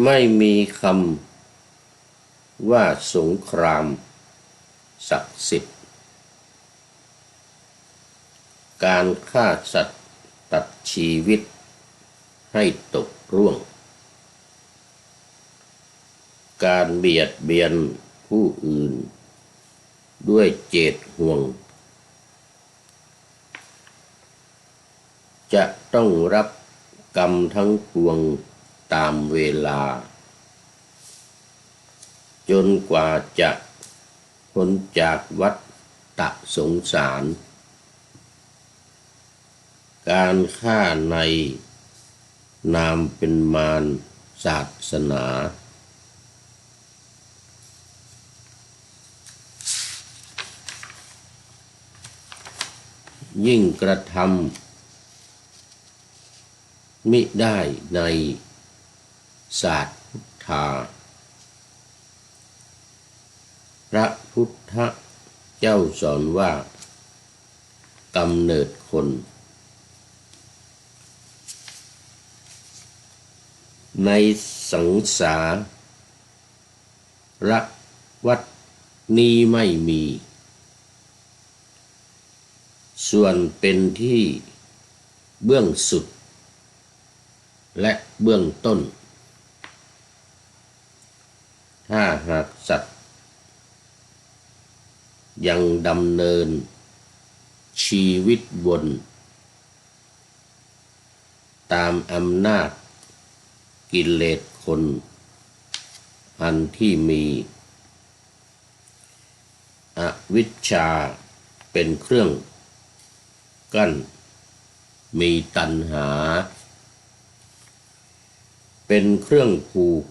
ไม่มีคำว่าสงครามศักดิ์สิทธิ์การฆ่าสัตว์ตัดชีวิตให้ตกร่วงการเบียดเบียนผู้อื่นด้วยเจตห่วงจะต้องรับกรรมทั้งปวงตามเวลาจนกว่าจะพ้นจากวัฏสงสารการฆ่าในนามเป็นมารศาสนายิ่งกระทำมิได้ในศาสตร์พุทธาพระพุทธเจ้าสอนว่ากำเนิดคนในสังสารวัฏนี้ไม่มีส่วนเป็นที่เบื้องสุดและเบื้องต้นถ้าหากสัตว์ยังดำเนินชีวิตวนตามอำนาจกิเลสคนอันที่มีอวิชชาเป็นเครื่องกั้นมีตัณหาเป็นเครื่องผูก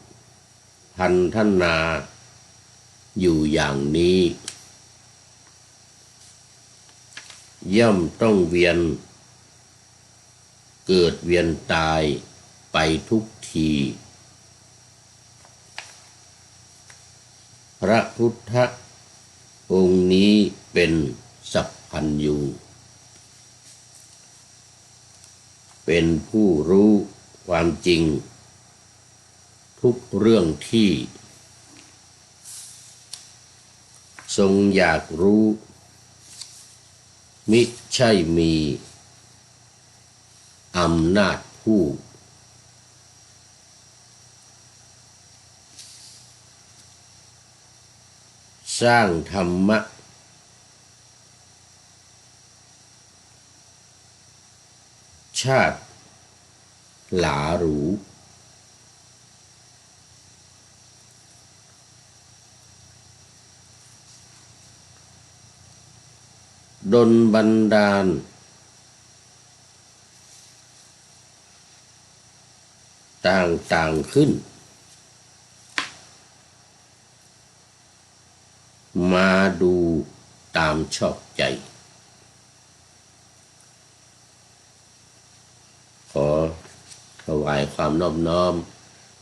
พันธนาอยู่อย่างนี้ย่อมต้องเวียนเกิดเวียนตายไปทุกทีพระพุทธองค์นี้เป็นสัพพัญญูเป็นผู้รู้ความจริงทุกเรื่องที่ทรงอยากรู้มิใช่มีอำนาจผู้สร้างธรรมะชาติหลาหรูดลบันดาลต่างๆขึ้นมาดูตามชอบใจขอถวายความนอบน้อม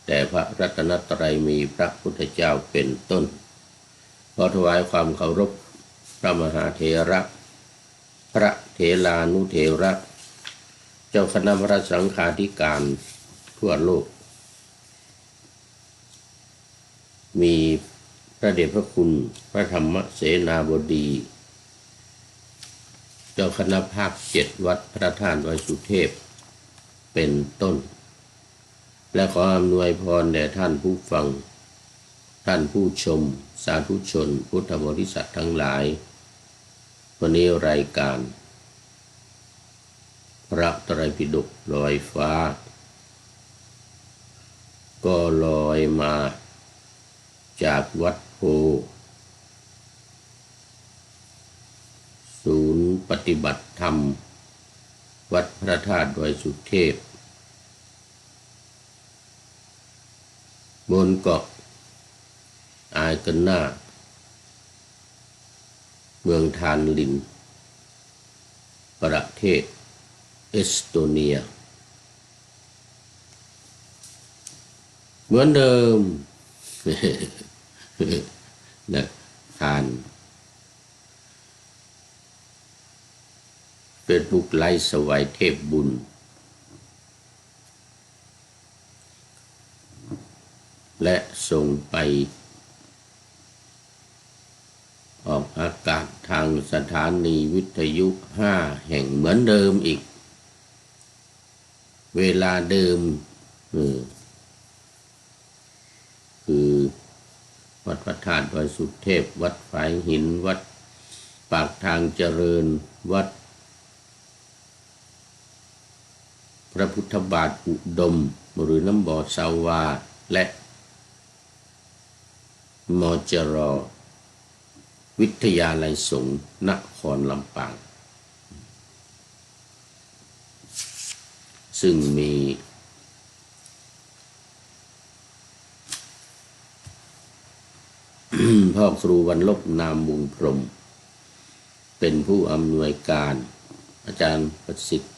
แด่พระรัตนตรัยมีพระพุทธเจ้าเป็นต้นขอถวายความเคารพพระมหาเถระพระเถรานุเถระเจ้าคณะพระสังฆาธิการทั่วโลกมีพระเดชพระคุณพระธรรมเสนาบดีเจ้าคณะภาค7วัดพระธาตุดอยสุเทพเป็นต้นและขออำนวยพรแด่ท่านผู้ฟังท่านผู้ชมสาธุชนพุทธบริษัททั้งหลายวันนี้รายการพระไตรปิฎกลอยฟ้าก็ลอยมาจากวัดโพศูนย์ปฏิบัติธรรมวัดพระธาตุดอยสุเทพบนเกาะอายกันนาเมืองทานลินประเทศเอสโตเนียเหมือนเดิมนะทานเฟซบุ๊กไลฟ์สวายเทพบุญ และส่งไปออกอากาศทางสถานีวิทยุ5 แห่งเหมือนเดิมอีกเวลาเดิมคือวัดพระธาตุดอยสุเทพวัดฝายหินวัดปากทางเจริญวัดพระพุทธบาทอุดมหรือน้ำบ่อสาวาและมจรวิทยาลัยสงฆ์นครลำปางซึ่งมีพ่อครูวรรลบนามวงพรหมเป็นผู้อำนวยการอาจารย์ประสิทธิ์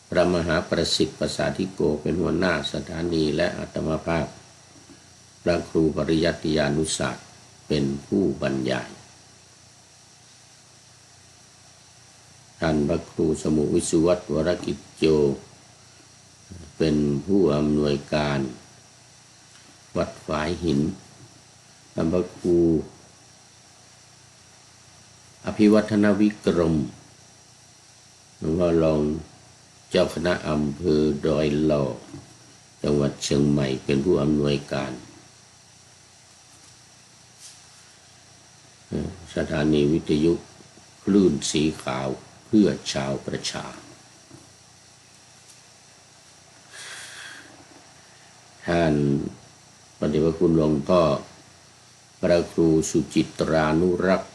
พระมหาประสิทธิ์ประสาธิโกเป็นหัวหน้าสถานีและอาตมาภาพพระครูปริยัติยานุศาสตร์เป็นผู้บรรยายท่านพระครูสมุวิสุวัตวรกิจโยเป็นผู้อำนวยการวัดฝายหินท่านพระครูอภิวัฒนวิกรมหลวงพ่อรองเจ้าคณะอำเภอดอยหล่อจังหวัดเชียงใหม่เป็นผู้อำนวยการสถานีวิทยุคลื่นสีขาวเพื่อชาวประชาท่านพระเดชพระคุณหลวงพ่อพระครูสุจิตรานุรักษ์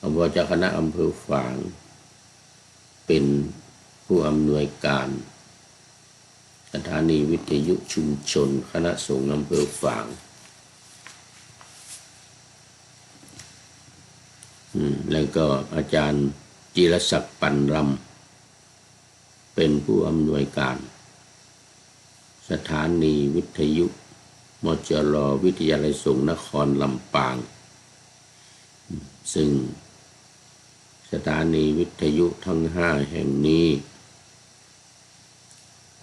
อบวเจ้าคณะอำเภอฝางเป็นผู้อำนวยการสถานีวิทยุชุมชนคณะสงฆ์อำเภอฝางแล้วก็อาจารย์จิรศักดิ์ปันรำเป็นผู้อำนวยการสถานีวิทยุมจรวิทยาลัยสงฆ์นครลำปางซึ่งสถานีวิทยุทั้ง5 แห่งนี้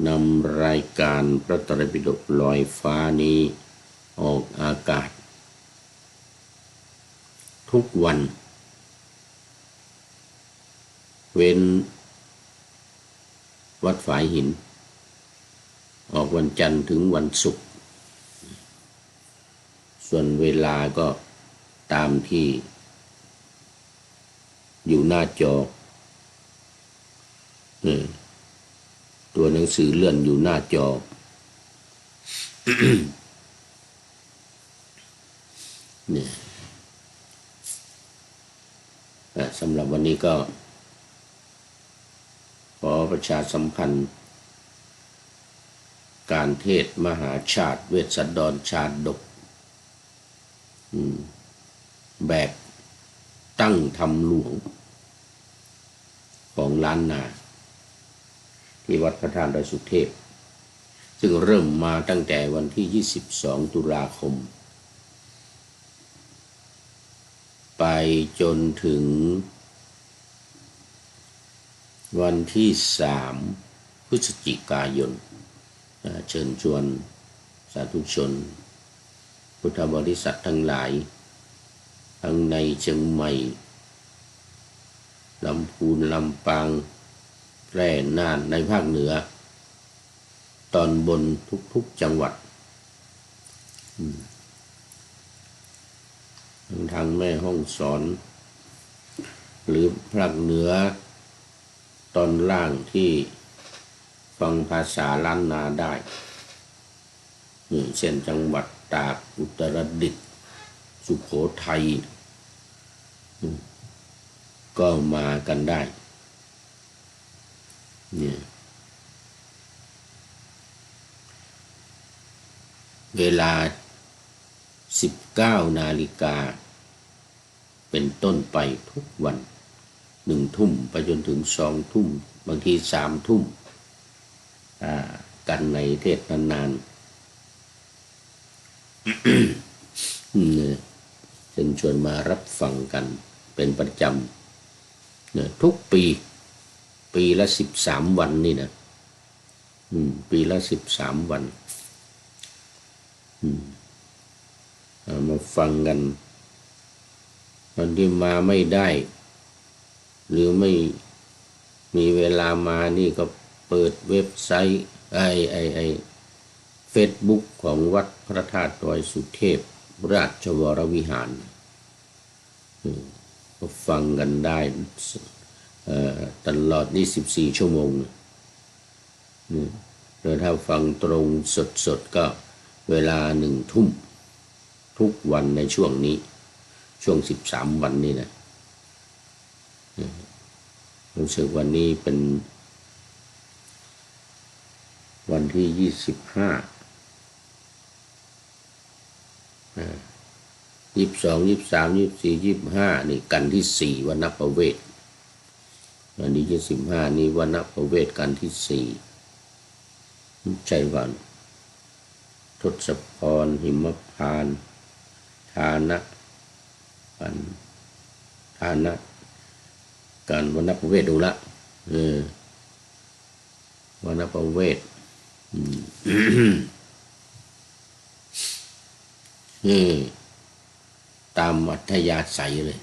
นำรายการพระไตรปิฎกลอยฟ้านี้ออกอากาศทุกวันเว้นวัดฝายหินออกวันจันทร์ถึงวันศุกร์ส่วนเวลาก็ตามที่อยู่หน้าจอตัวหนังสือเลื่อนอยู่หน้าจอ เนี่ยสำหรับวันนี้ก็ขอประชาสัมพันธ์การเทศมหาชาติเวสสันดรชาดกแบบตั้งธรรมหลวงของล้านนาที่วัดพระธาตุดอยสุเทพซึ่งเริ่มมาตั้งแต่วันที่22 ตุลาคมไปจนถึงวันที่3 พฤศจิกายนเชิญชวนสาธุชนพุทธบริษัททั้งหลายทั้งในเชียงใหม่ลำพูนลำปางแพร่น่านในภาคเหนือตอนบนทุกจังหวัดทางแม่ฮ่องสอนหรือภาคเหนือตอนล่างที่ฟังภาษาล้านนาได้เช่นจังหวัดตากอุตรดิตถ์สุโขทัยก็มากันได้เนี่ยเวลา 19 นาฬิกาเป็นต้นไปทุกวัน1 ทุ่มไปจนถึง2 ทุ่มบางที3 ทุ่มกันในเทศนานเชิญชวนมารับฟังกันเป็นประจำทุกปีละ13 วันนี่นะปีละ13 วัน มาฟังกันตอนที่มาไม่ได้หรือไม่มีเวลามานี่ก็เปิดเว็บไซต์เฟซบุ๊กของวัดพระธาตุดอยสุเทพราชวรวิหารก็ฟังกันได้ตลอด24 ชั่วโมงแล้วถ้าฟังตรงสดก็เวลา1 ทุ่มทุกวันในช่วงนี้ช่วง13 วันนี้นะรู้สึกวันนี้เป็นวันที่25 22 23 24 25นี่กันที่4วันณประเวทวันที่25นี้วันณประเวทกันที่4ใจวันทศพรหิมพานต์ฐานะการวันณประเวทดูละวันณประเวทตามอัธยาศัยเลย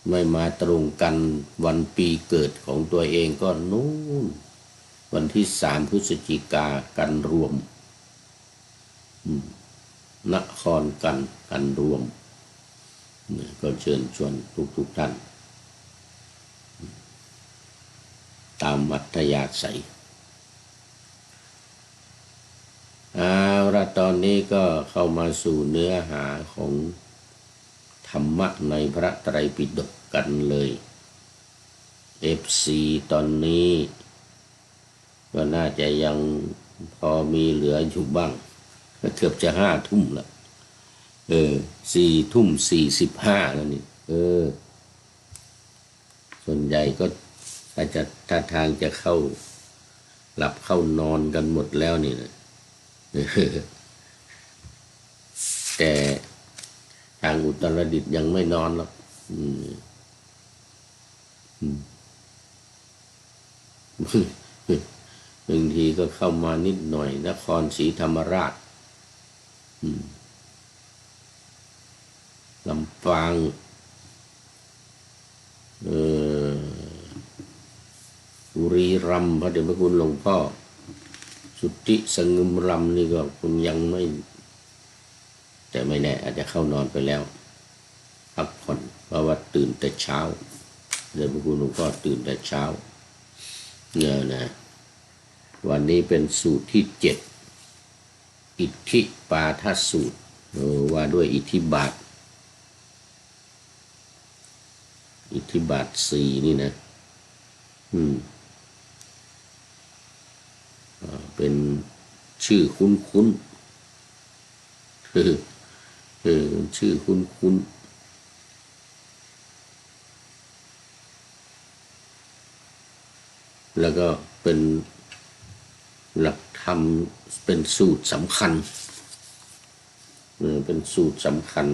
ไม่มาตรงกันวันปีเกิดของตัวเองก็นู่นวันที่3 พฤศจิกากันรวมนครกันรวมก็เชิญชวนทุกท่านตามอัธยาศัยเอาละตอนนี้ก็เข้ามาสู่เนื้อหาของธรรมะในพระไตรปิฎกกันเลย FC ตอนนี้ก็น่าจะยังพอมีเหลืออยู่บ้างเกือบจะ5 ทุ่มแล้ว4 ทุ่ม 45แล้วนี่ส่วนใหญ่ก็ถ้าทางจะเข้าหลับเข้านอนกันหมดแล้วนี่นะแต่ทางอุตรดิตถ์ยังไม่นอนหรอกบางทีก็เข้ามานิดหน่อยนครศรีธรรมราชลำปางบุรีรัมย์พระเดชพระคุณหลวงพ่อสุทธิสงึมรำนี่ก็คุณยังไม่แต่ไม่แน่อาจจะเข้านอนไปแล้วพักผ่อนเพราะว่าตื่นแต่เช้าเดชพระคุณหลวงพ่อตื่นแต่เช้าเนี่ยนะวันนี้เป็นสูตรที่7อิทธิปาทสูตรว่าด้วยอิทธิบาท4นี่นะเป็นชื่อคุ้นชื่อคุ้นแล้วก็เป็นหลักธรรมเป็นสูตรสำคัญเป็นสูตรสำคัญ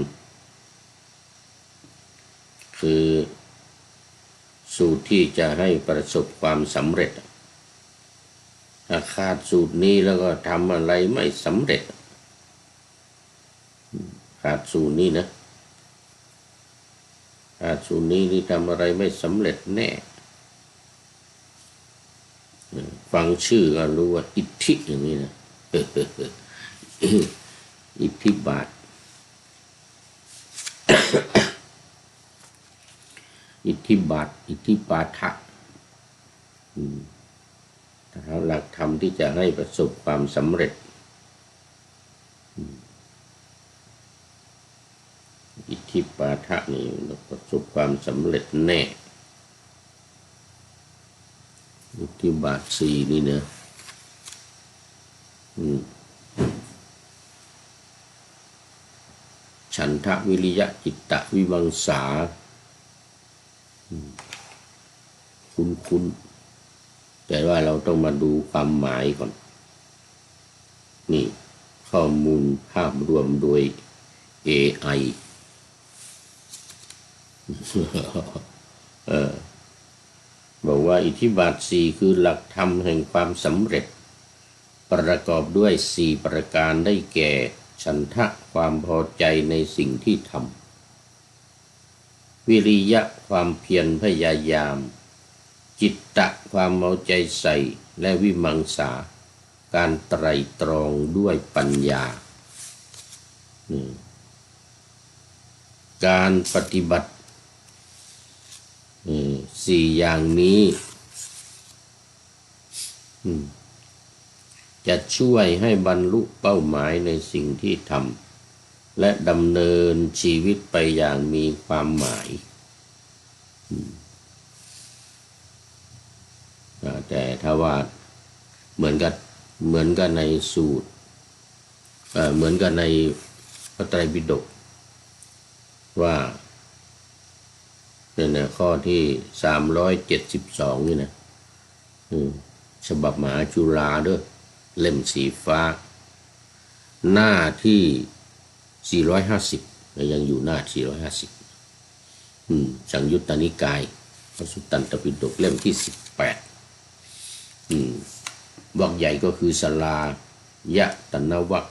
คือสูตรที่จะให้ประสบความสำเร็จถ้าขาดสูตรนี้แล้วก็ทำอะไรไม่สำเร็จขาดสูตรนี้นะขาดสูตรนี้นี่ทำอะไรไม่สำเร็จแน่ฟังชื่อก็รู้ว่าอิทธิอย่างนี้นะอิทธิบาทอิทธิปาทะหลักธรรมที่จะให้ประสบความสำเร็จอิทธิปาทะนี่ประสบความสำเร็จแน่อิทธิบาท4นี่นะฉันทะวิริยะจิตตะวิมังสาคุ้นแต่ว่าเราต้องมาดูความหมายก่อนนี่ข้อมูลภาพรวมโดย AI บอกว่าอิทธิบาท4คือหลักธรรมแห่งความสำเร็จ ประกอบด้วย4ประการได้แก่ฉันทะความพอใจในสิ่งที่ทำวิริยะความเพียรพยายามจิตตะความเอาใจใส่และวิมังสาการไตร่ตรองด้วยปัญญาการปฏิบัติ4อย่างนี้จะช่วยให้บรรลุเป้าหมายในสิ่งที่ทำและดำเนินชีวิตไปอย่างมีความหมายแต่ถ้าว่าเหมือนกันในสูตรเหมือนกันในพระไตรปิฎกว่าเนี่ยข้อที่372นี่นะฉบับมหาจุฬาด้วยเล่มสีฟ้าหน้าที่450ยังอยู่หน้า450สังยุตตนิกายพระสุตตันตปิฎกเล่มที่18วรรคใหญ่ก็คือสลายตนะวรรค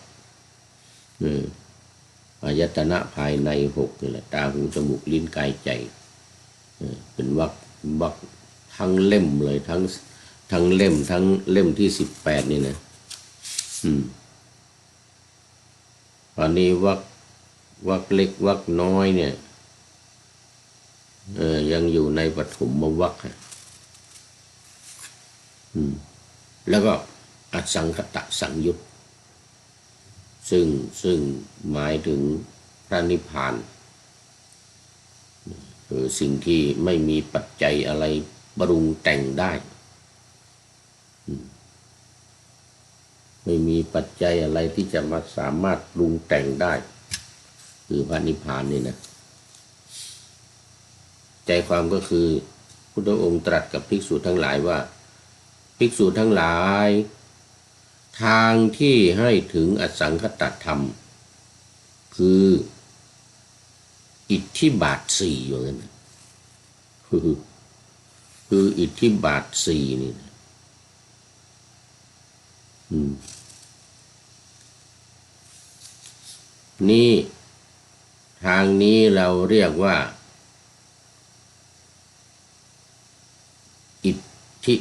อายตนะภายใน6นี่แหละตาหูจมูกลิ้นกายใจเป็นวรรคทั้งเล่มเลยทั้งเล่มที่18นี่นะตอนนี้วรรคเล็กวรรคน้อยเนี่ยยังอยู่ในปฐมวรรคแล้วก็อสังคตสังยุตซึ่งหมายถึงพระนิพพานคือสิ่งที่ไม่มีปัจจัยอะไรปรุงแต่งได้ไม่มีปัจจัยอะไรที่จะมาสามารถปรุงแต่งได้คือพระนิพพานนี่นะใจความก็คือพุทธองค์ตรัสกับภิกษุทั้งหลายว่าภิกษุทั้งหลายทางที่ให้ถึงอสังคตธรรมคืออิทธิบาท4อย่างนั้นคืออิทธิบาท4นี่นี่ทางนี้เราเรียกว่าอิทธิ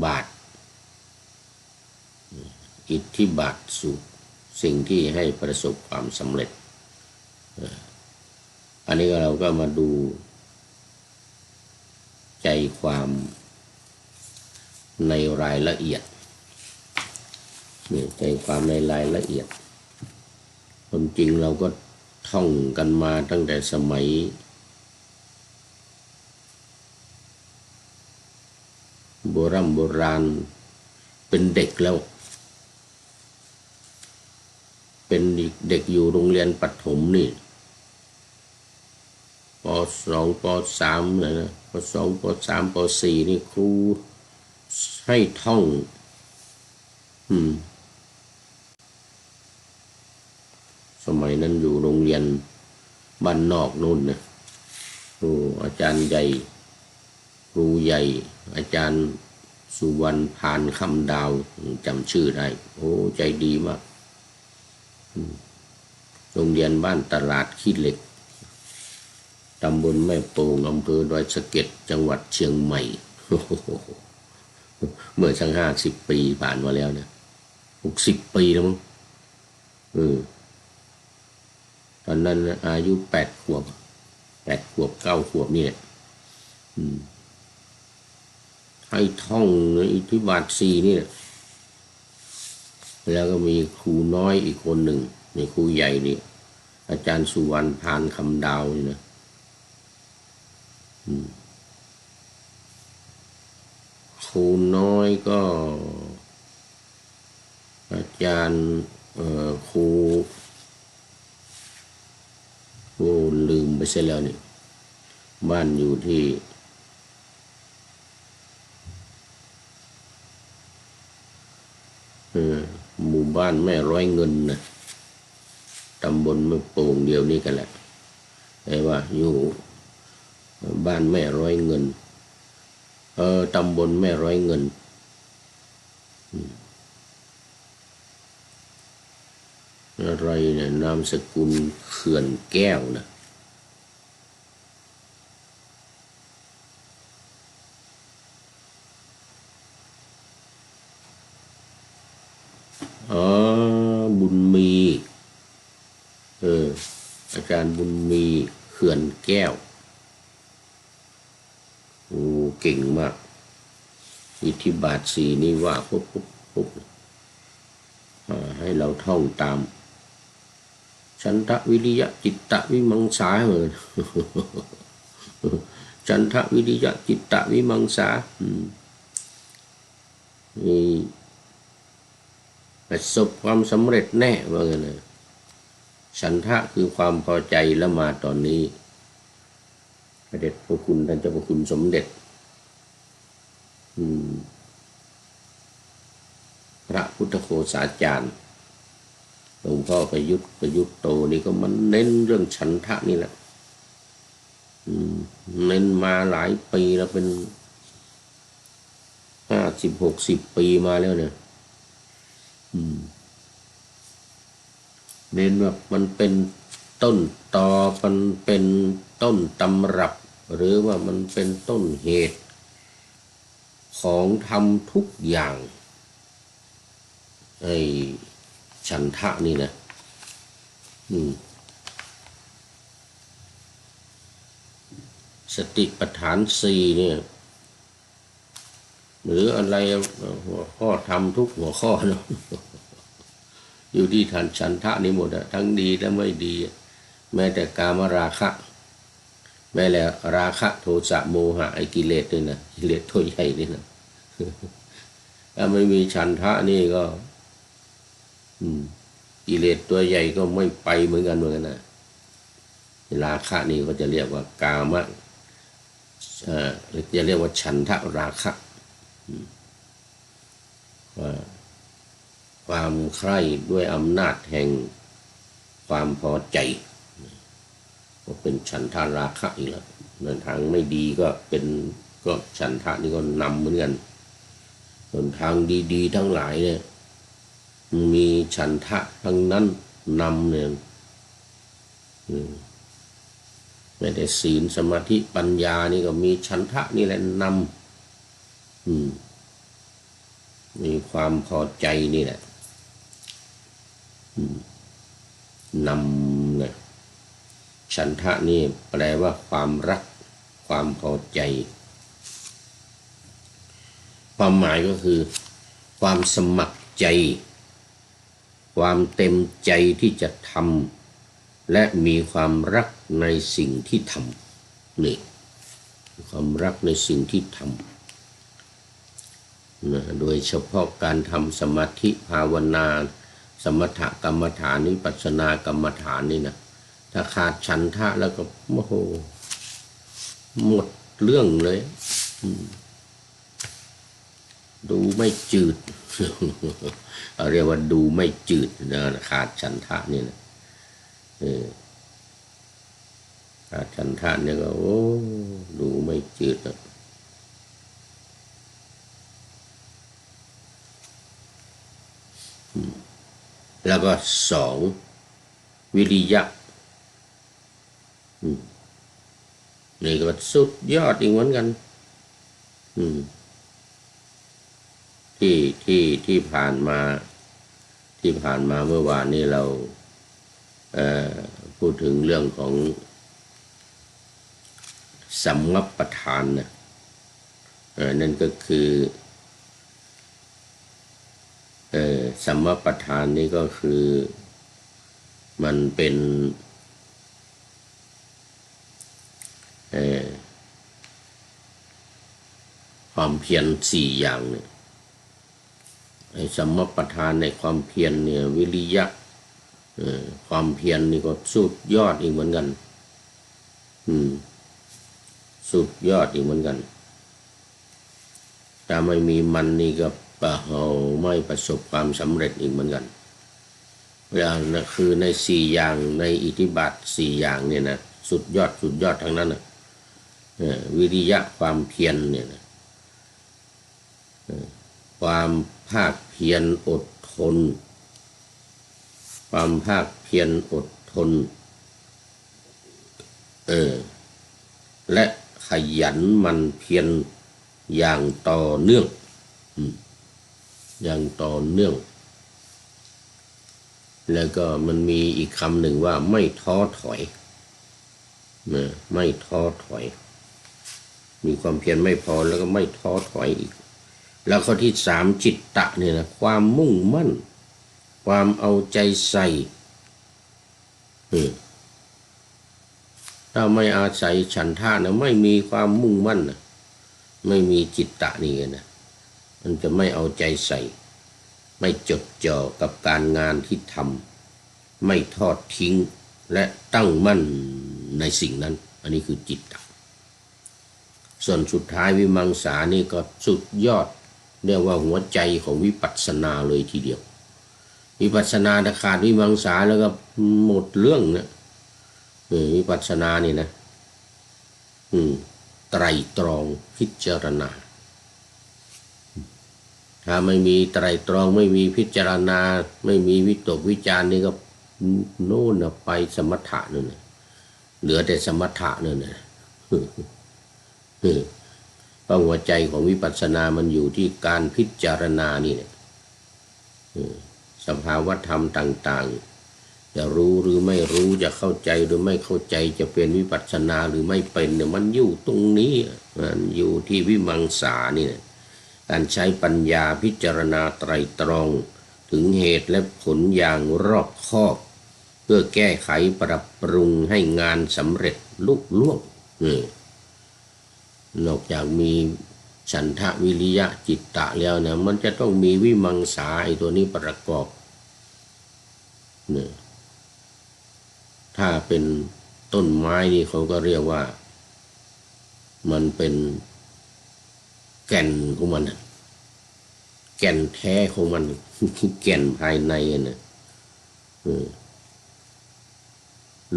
บาทสู่สิ่งที่ให้ประสบความสำเร็จอันนี้เราก็มาดูใจความในรายละเอียดใจความในรายละเอียดความจริงเราก็ท่องกันมาตั้งแต่สมัยโบราณเป็นเด็กแล้วเป็นเด็กอยู่โรงเรียนประถมนี่ป.2 ป.3เลยนะป.2 ป.3 ป.4นี่ครูให้ท่องสมัยนั้นอยู่โรงเรียนบ้านนอกนู่นนะอาจารย์ใหญ่ครูใหญ่อาจารย์สุวรรณพานคำดาวจำชื่อได้ใจดีมากโรงเรียนบ้านตลาดขี้เหล็กตำบลแม่โป่งอำเภอดอยสะเก็ดจังหวัดเชียงใหม่เมื่อช่าง50 ปีผ่านมาแล้วเนี่ย60 ปีแล้วมั้งตอนนั้นอายุ8 ขวบ 9 ขวบนี่แหละให้ท่องอิทธิบาท4นี่แหละแล้วก็มีครูน้อยอีกคนหนึ่งในครูใหญ่นี่อาจารย์สุวรรณพานคำดาวนี่นะครูน้อยก็อาจารย์ครูลืมไปเสียแล้วนี่บ้านอยู่ที่หมู่บ้านแม่ร้อยเงินนะตำบลแม่โป่งเดียวนี้กันแหละแต่ว่าอยู่บ้านแม่ร้อยเงินตำบลแม่ร้อยเงิน อะไรเนี่ยนามสกุลเขื่อนแก้วนะอ๋อบุญมีอาจารย์บุญมีเขื่อนแก้วโอ้เก่งมากอิทธิบาทสี่นี่ว่าปุ๊บให้เราท่องตามฉันทะวิริยะจิตตะวิมังสาเหมือนฉันทะวิริยะจิตตะวิมังสาประสบความสำเร็จแน่ว่าไงนะฉันทะคือความพอใจแล้วมาตอนนี้พระเดชพระคุณท่านเจ้าพระคุณสมเด็จพระพุทธโฆษาจารย์หลวงพ่อประยุทธ์โตนี่ก็มันเน้นเรื่องฉันทะนี่แหละเน้นมาหลายปีแล้วเป็น50-60 ปีมาแล้วเนี่ยเน้นว่ามันเป็นต้นตอมันเป็นต้นตำรับหรือว่ามันเป็นต้นเหตุของธรรมทุกอย่างไอ้ฉันทะนี่นะสติปัฏฐานสี่เนี่ยหรืออะไรหัวข้อทำทุกหัวข้อเนาะอยู่ที่ฐานฉันทะนี่หมดอะทั้งดีและไม่ดีแม้แต่กามราคะแม้แล้วราคะโทสะโมหะไอ้กิเลสด้วยนะกิเลสตัวใหญ่นี่นะถ้าไม่มีฉันทะนี่ก็กิเลสตัวใหญ่ก็ไม่ไปเหมือนกันนะราคะนี่ก็จะเรียกว่ากามะจะเรียกว่าฉันทะราคะว่าความใคร่ด้วยอำนาจแห่งความพอใจก็เป็นฉันทะราคะอีกแล้วในทางไม่ดีก็เป็นก็ฉันทะนี่ก็นำเหมือนกันส่วนทางดีๆทั้งหลายเนี่ยมีฉันทะทั้งนั้นนำเนี่ยไม่ได้ศีลสมาธิปัญญานี่ก็มีฉันทะนี่แหละนำมีความพอใจนี่แหละนำเนี่ยฉันทะนี่แปลว่าความรักความพอใจความหมายก็คือความสมัครใจความเต็มใจที่จะทำและมีความรักในสิ่งที่ทำนี่ความรักในสิ่งที่ทำนะโดยเฉพาะการทำสมาธิภาวนาสมถกรรมฐานวิปัสสนากรรมฐานนี่นะถ้าขาดฉันทะแล้วก็โอ้โหหมดเรื่องเลยดูไม่จืดเรียกว่าดูไม่จืดนะขาดฉันทะนี่นะขาดฉันทะเนี่ยก็โอ้ดูไม่จืดนะแล้วก็2วิริยะนี่ก็สุดยอดอีกเหมือนกันที่ผ่านมาเมื่อวานนี้เราพูดถึงเรื่องของสัมมัปปทานนะนั่นก็คือสัมมัปปทานนี่ก็คือมันเป็นความเพียร4อย่างเนี่ยไอ้สัมมัปปทานในความเพียรเนี่ยวิริยะความเพียรนี่ก็สุดยอดอีกเหมือนกันสุดยอดอีกเหมือนกันถ้าไม่มีมันนี่ก็ไม่ประสบความสำเร็จอีกเหมือนกันอย่างนะคือใน4อย่างในอิทธิบาท4อย่างเนี่ยนะสุดยอดทั้งนั้นนะวิริยะความเพียรเนี่ยนะความภาคเพียรอดทน ความภาคเพียรอดทนและขยันหมั่นเพียรอย่างต่อเนื่องอย่างต่อเนื่องแล้วก็มันมีอีกคำหนึ่งว่าไม่ท้อถอยไม่ท้อถอยมีความเพียรไม่พอแล้วก็ไม่ท้อถอยอีกแล้วข้อที่สามจิตตะเนี่ยนะความมุ่งมั่นความเอาใจใส่ถ้าไม่อาศัยฉันทะนะไม่มีความมุ่งมั่นนะไม่มีจิตตะนี่นะมันจะไม่เอาใจใส่ไม่จดจ่อกับการงานที่ทำไม่ทอดทิ้งและตั้งมั่นในสิ่งนั้นอันนี้คือจิตตะส่วนสุดท้ายวิมังสานี่ก็สุดยอดเรียกว่าหัวใจของวิปัสสนาเลยทีเดียววิปัสสนาถ้าขาดวิมังสาแล้วก็หมดเรื่องนะวิปัสสนานี่นะไตรตรองพิจารณาถ้าไม่มีไตรตรองไม่มีพิจารณาไม่มีวิตกวิจารนี่ก็โน่นไปสมถะนั่นนะเหลือแต่สมถะนั่นนะเพราะหัวใจของวิปัสสนามันอยู่ที่การพิจารณานี่เนี่ยสภาวธรรมต่างๆจะรู้หรือไม่รู้จะเข้าใจหรือไม่เข้าใจจะเป็นวิปัสสนาหรือไม่เป็นเนี่ยมันอยู่ตรงนี้มันอยู่ที่วิมังสานี่นะการใช้ปัญญาพิจารณาไตรตรองถึงเหตุและผลอย่างรอบคอบเพื่อแก้ไขปรับปรุงให้งานสำเร็จลุล่วงนอกจากมีฉันทะวิริยะจิตตะแล้วนะมันจะต้องมีวิมังสาไอ้ตัวนี้ประกอบถ้าเป็นต้นไม้นี่เขาก็เรียกว่ามันเป็นแก่นของมันแก่นแท้ของมันแก่นภายในนะ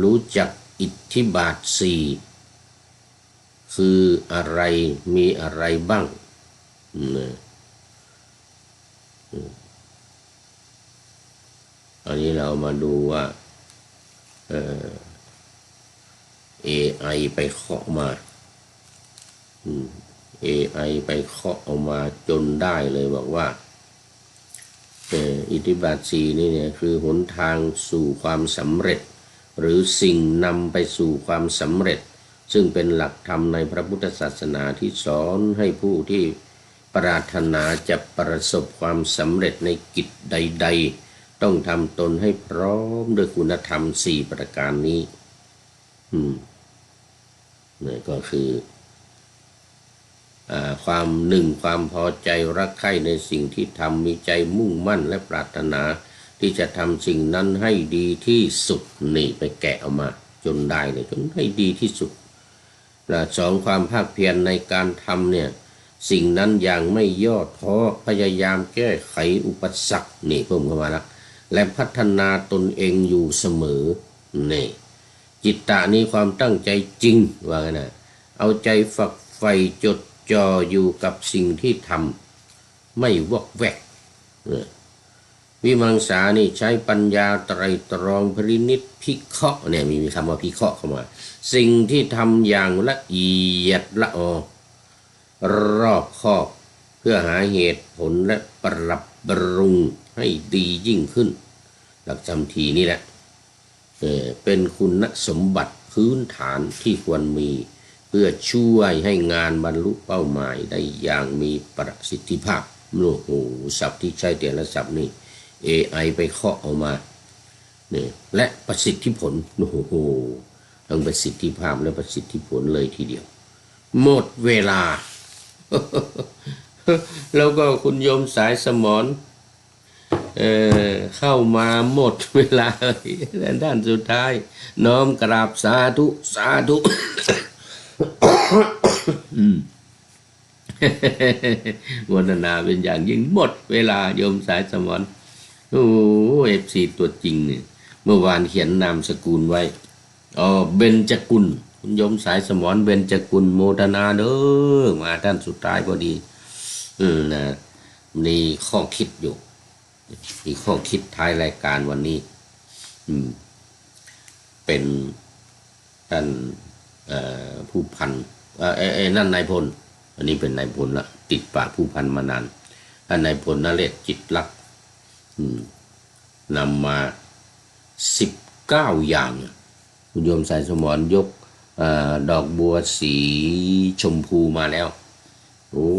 รู้จักอิทธิบาทสี่คืออะไรมีอะไรบ้างอันนี้เรามาดูว่าAI ไปเคาะมา AI ไปเคาะออกมาจนได้เลยบอกว่าอิทธิบาทสี่นี่เนี่ยคือหนทางสู่ความสำเร็จหรือสิ่งนำไปสู่ความสำเร็จซึ่งเป็นหลักธรรมในพระพุทธศาสนาที่สอนให้ผู้ที่ปรารถนาจะประสบความสำเร็จในกิจใดๆต้องทำตนให้พร้อมด้วยคุณธรรมสี่ประการนี้นี่ก็คือความความพอใจรักใคร่ในสิ่งที่ทำมีใจมุ่งมั่นและปรารถนาที่จะทำสิ่งนั้นให้ดีที่สุดนี่ไปแกะออกมาจนได้เลยจนให้ดีที่สุดและสองความภาคเพียรในการทำเนี่ยสิ่งนั้นอย่างไม่ย่อท้อพยายามแก้ไขอุปสรรคนี่เพิ่มเข้ามาแล้วและพัฒนาตนเองอยู่เสมอนี่จิตตะนี้ความตั้งใจจริงว่าไงนะเอาใจฝักใฝ่จดจ่ออยู่กับสิ่งที่ทำไม่วอกแวกวิมังสานี่ใช้ปัญญาไตรตรองพินิจพิเคราะห์เนี่ยมีคำว่าพิเคราะห์เข้ามาสิ่งที่ทำอย่างละเอียดละออรอบคอบเพื่อหาเหตุผลและปรับปรุงให้ดียิ่งขึ้นหลักจำทีนี่แหละเป็นคุณสมบัติพื้นฐานที่ควรมีเพื่อช่วยให้งานบรรลุเป้าหมายได้อย่างมีประสิทธิภาพโอ้โหศัพท์ที่ใช้แต่ละศัพท์นี่ AI ไปเคาะออกมาเนี่ยและประสิทธิผลโอ้โหทั้งประสิทธิภาพและประสิทธิผลเลยทีเดียวหมดเวลา แล้วก็คุณโยมสายสมรเข้ามาหมดเวลาและด้านสุดท้ายน้อมกราบสาธุสาธุ วันนาเป็นอย่างยิ่งหมดเวลาโยมสายสมรโอ้FCตัวจริงเนี่ยเมื่อวานเขียนนามสกุลไว้เบญจกุลคุณโยมสายสมรเบญจกุลโมทนาเด้อมาท่านสุดท้ายพอดีนะมีข้อคิดอยู่มีข้อคิดท้ายรายการวันนี้ อืมเป็นท่านผู้พันนั่นนายพลอันนี้เป็นนายพลละติดปากผู้พันมานานท่านนายพลนเรศจิตลักษณ์นำมา19อย่างคุณโยมสายสมรยกดอกบัวสีชมพูมาแล้วโอ้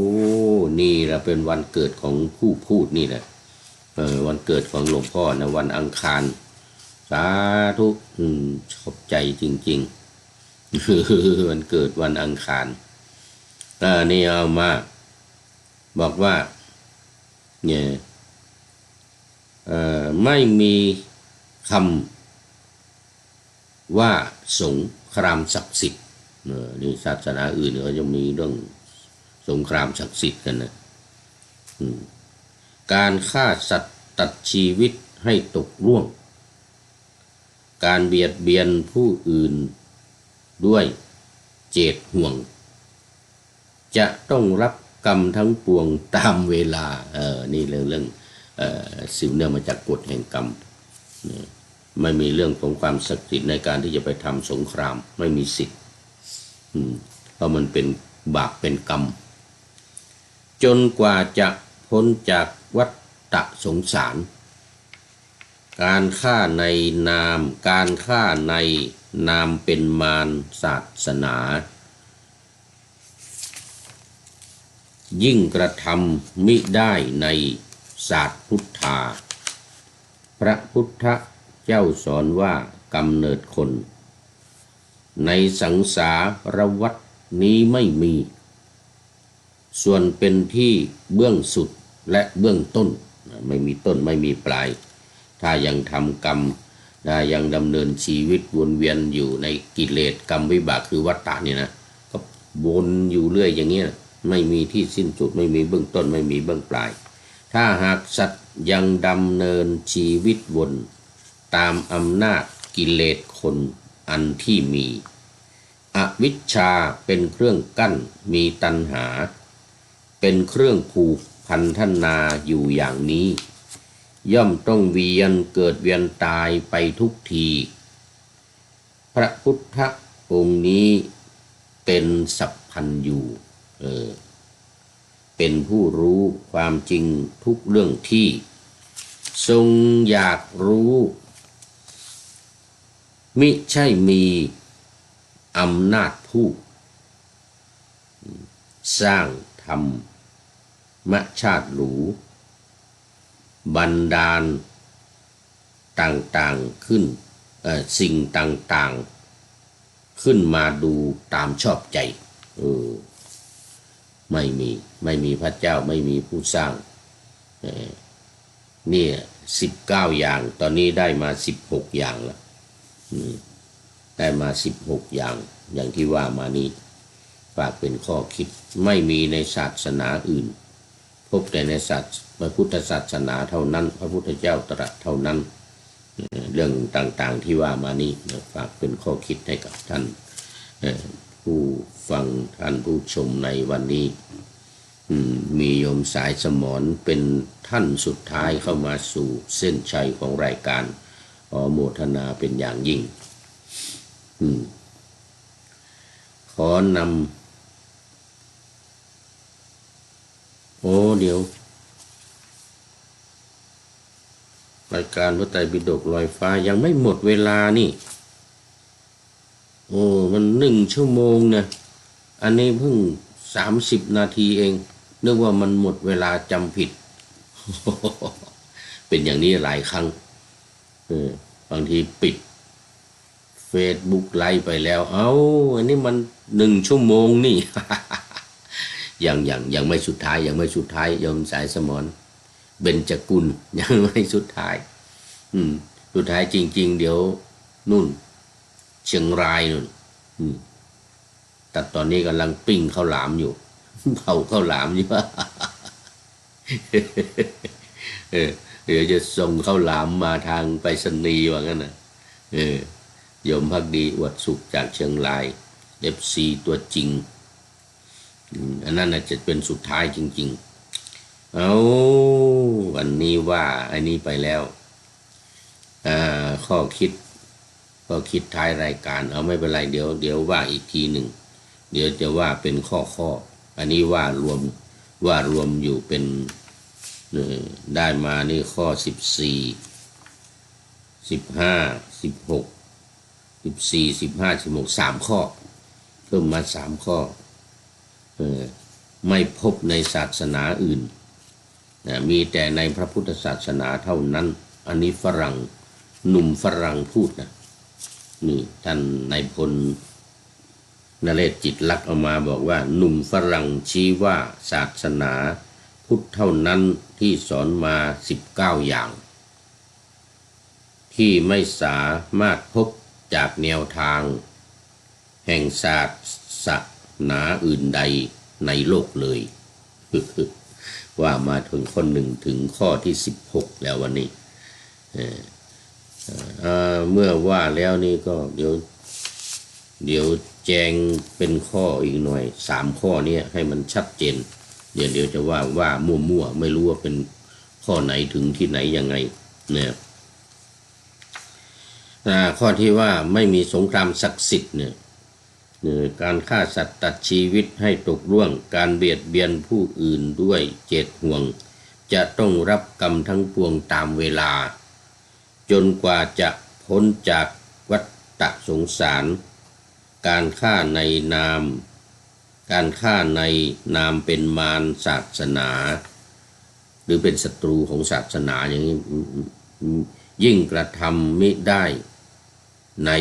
นี่เราเป็นวันเกิดของผู้พูดนี่แหละวันเกิดของหลวงพ่อนะวันอังคารสาธุขอบใจจริงๆวันเกิดวันอังคารนี่เอามาบอกว่าเนี่ยไม่มีคำว่าสงครามศักดิ์สิทธิ์นี่ศาสนาอื่นเขาจะมีเรื่องสงครามศักดิ์สิทธิ์กันนะการฆ่าสัตว์ตัดชีวิตให้ตกร่วงการเบียดเบียนผู้อื่นด้วยเจตห่วงจะต้องรับกรรมทั้งปวงตามเวลานี่เรื่องสืบเนื่องมาจากกฎแห่งกรรมไม่มีเรื่องของความศักดิ์สิทธิ์ในการที่จะไปทำสงครามไม่มีสิทธิ์เพราะมันเป็นบาปเป็นกรรมจนกว่าจะพ้นจากวัฏสงสารการฆ่าในนามเป็นมารศาสนายิ่งกระทำมิได้ในศาสตร์พุทธาพระพุทธเจ้าสอนว่ากำเนิดคนในสังสารวัฏนี้ไม่มีส่วนเป็นที่เบื้องสุดและเบื้องต้นไม่มีต้นไม่มีปลายถ้ายังทำกรรมยังดำเนินชีวิตวนเวียนอยู่ในกิเลสกรรมวิบากคือวัฏฏะนี่นะก็วนอยู่เรื่อยอย่างนี้นะไม่มีที่สิ้นสุดไม่มีเบื้องต้นไม่มีเบื้องปลายถ้าหากสัตว์ยังดำเนินชีวิตวนตามอำนาจกิเลสคนอันที่มีอวิชชาเป็นเครื่องกั้นมีตัณหาเป็นเครื่องผูกพันธนาอยู่อย่างนี้ย่อมต้องเวียนเกิดเวียนตายไปทุกทีพระพุทธองค์นี้เป็นสัพพัญญูเป็นผู้รู้ความจริงทุกเรื่องที่ทรงอยากรู้มิใช่มีอำนาจผู้สร้างธรรมชาติหรูบันดาลต่างๆขึ้นสิ่งต่างๆขึ้นมาดูตามชอบใจไม่มีพระเจ้าไม่มีผู้สร้างนี่19อย่างตอนนี้ได้มา16อย่างแล้วได้มา16อย่างที่ว่ามานี้ฝากเป็นข้อคิดไม่มีในศาสนาอื่นพบแต่ในพระพุทธศาสนาเท่านั้นพระพุทธเจ้าตรัสเท่านั้นเรื่องต่างๆที่ว่ามานี้ฝากเป็นข้อคิดให้กับท่านผู้ฟังท่านผู้ชมในวันนี้มีโยมสายสมรเป็นท่านสุดท้ายเข้ามาสู่เส้นชัยของรายการขอโมทนาเป็นอย่างยิ่งขอนำเดี๋ยวรายการพระไตรปิฎกลอยฟ้ายังไม่หมดเวลานี่มัน1 ชั่วโมงนะอันนี้เพิ่ง30 นาทีเองนึกว่ามันหมดเวลาจำผิด เป็นอย่างนี้หลายครั้งบางทีปิด Facebook ไลฟ์ไปแล้วอันนี้มัน1 ชั่วโมงนี่ ยังไม่สุดท้ายยังไม่สุดท้ายโยมสายสมรเบญจกุลยังไม่สุดท้ายสุดท้ายจริงๆเดี๋ยวนู่นเชียงรายนู่นแต่ตอนนี้กำลังปิ้งข้าวหลามอยู่เผาข้าวหลามอยู่ เดี๋ยวจะส่งข้าวหลามมาทางไปรษณีย์ว่างั้นนะโยมภักดีอวดสุขจากเชียงราย FC ตัวจริงอันนั้นจะเป็นสุดท้ายจริงๆวันนี้ว่าอันนี้ไปแล้ว ข้อคิดท้ายรายการเอาไม่เป็นไรเดี๋ยวว่าอีกทีหนึ่งเดี๋ยวจะว่าเป็นข้ออันนี้ว่ารวมอยู่เป็นได้มานี่ข้อ14 15 16 3 ข้อเพิ่มมา3 ข้อไม่พบในศาสนาอื่นมีแต่ในพระพุทธศาสนาเท่านั้นอันนี้หนุ่มฝรั่งพูดนะนี่ท่านนายพลนเรศจิตลักษณ์เอามาบอกว่าหนุ่มฝรั่งชี้ว่าศาสนาพุทธเท่านั้นที่สอนมา19 อย่างที่ไม่สามารถพบจากแนวทางแห่งศาสนาอื่นใดในโลกเลยว่ามาถึงข้อ1ถึงข้อที่16แล้ววันนี้เมื่อว่าแล้วนี่ก็เดี๋ยวแจงเป็นข้ออีกหน่อย3 ข้อนี้ให้มันชัดเจนเดี๋ยวจะว่ามั่วไม่รู้ว่าเป็นข้อไหนถึงที่ไหนยังไงเนี่ยข้อที่ว่าไม่มีสงครามศักดิ์สิทธิ์เนี่ยการฆ่าสัตว์ตัดชีวิตให้ตกล่วงการเบียดเบียนผู้อื่นด้วยเจตห่วงจะต้องรับกรรมทั้งปวงตามเวลาจนกว่าจะพ้นจากวัฏสงสารการฆ่าในนามเป็นมารศาสนาหรือเป็นศัตรูของศาสนาอย่างนี้ยิ่งกระทำมิได้ใน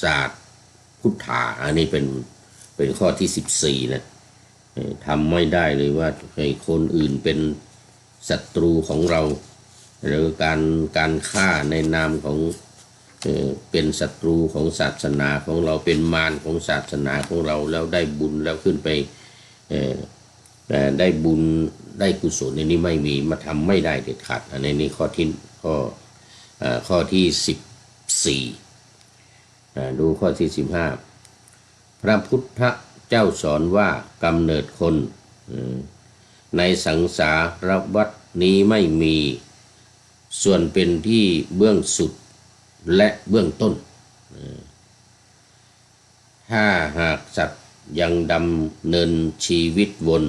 ศาสตร์พุทธาอันนี้เป็นข้อที่14นะทำไม่ได้เลยว่าให้คนอื่นเป็นศัตรูของเราหรือการฆ่าในนามของเป็นศัตรูของศาสนาของเราเป็นมารของศาสนาของเราแล้วได้บุญแล้วขึ้นไปได้บุญได้กุศลในนี้ไม่มีมาทำไม่ได้เด็ดขาดอันนี้ข้อที่14ดูข้อที่15พระพุทธเจ้าสอนว่ากำเนิดคนในสังสารวัฏนี้ไม่มีส่วนเป็นที่เบื้องสุดและเบื้องต้นถ้าหากสัตว์ยังดำเนินชีวิตวน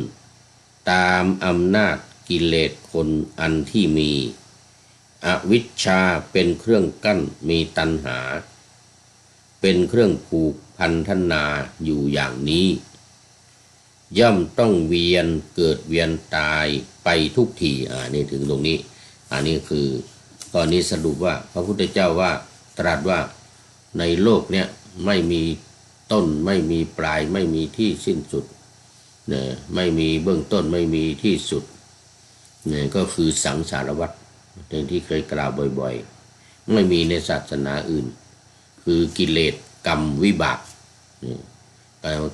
ตามอำนาจกิเลสคนอันที่มีอวิชชาเป็นเครื่องกั้นมีตัณหาเป็นเครื่องผูกพันธนาอยู่อย่างนี้ย่อมต้องเวียนเกิดเวียนตายไปทุกทีนี่ถึงตรงนี้อันนี้คือตอนนี้สรุปว่าพระพุทธเจ้าว่าตรัสว่าในโลกเนี้ยไม่มีต้นไม่มีปลายไม่มีที่สิ้นสุดเนี่ยไม่มีเบื้องต้นไม่มีที่สุดเนี่ยก็คือสังสารวัฏอย่างที่เคยกล่าวบ่อยๆไม่มีในศาสนาอื่นคือกิเลสกรรมวิบาก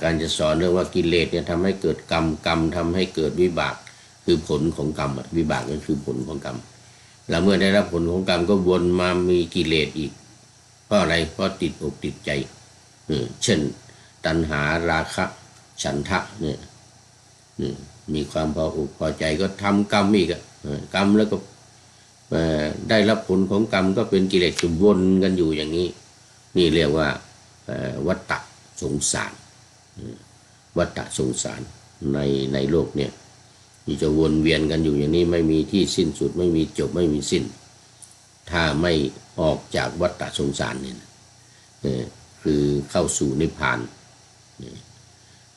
การจะสอนเรื่องว่ากิเลสเนี่ยทำให้เกิดกรรมทำให้เกิดวิบากคือผลของกรรมวิบากก็คือผลของกรรมแล้วเมื่อได้รับผลของกรรมก็วนมามีกิเลสอีกเพราะอะไรเพราะติดอกติดใจเช่นตัณหาราคะฉันทะเนี่ยมีความพออกพอใจก็ทำกรรมอีกกรรมแล้วก็ได้รับผลของกรรมก็เป็นกิเลสจุวนกันอยู่อย่างนี้นี่เรียกว่าวัฏสงสารวัฏสงสารในโลกเนี่ยที่จะวนเวียนกันอยู่อย่างนี้ไม่มีที่สิ้นสุดไม่มีจบไม่มีสิ้นถ้าไม่ออกจากวัฏสงสารเนี่ยคือเข้าสู่นิพพาน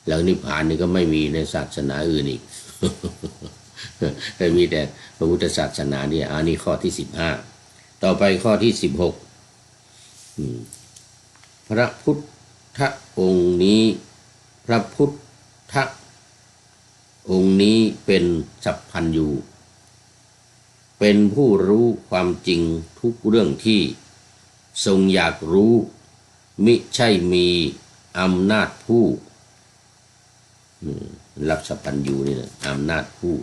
แล้วนิพพานนี่ก็ไม่มีในศาสนาอื่นอีกแต่มีแต่พระพุทธศาสนาเนี่ยอันนี้ข้อที่15ต่อไปข้อที่16พระพุทธองค์นี้พระพุทธองค์นี้เป็นสัพพัญญูเป็นผู้รู้ความจริงทุกเรื่องที่ทรงอยากรู้มิใช่มีอำนาจผู้รับสัพพัญญูนี่นะอำนาจผู้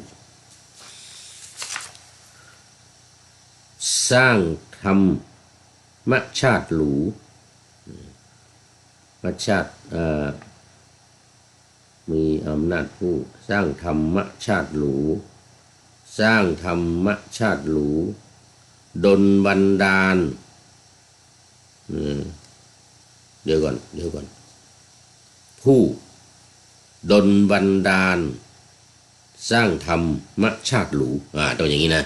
สร้างธรรมชาติหรูชาติมีอำนาจผู้สร้างธรรมชาติหรูสร้างธรรมชาติหรู ดลบันดาลเดี๋ยวก่อนผู้ดลบันดาลสร้างธรรมชาติหรูต้องอย่างนี้นะ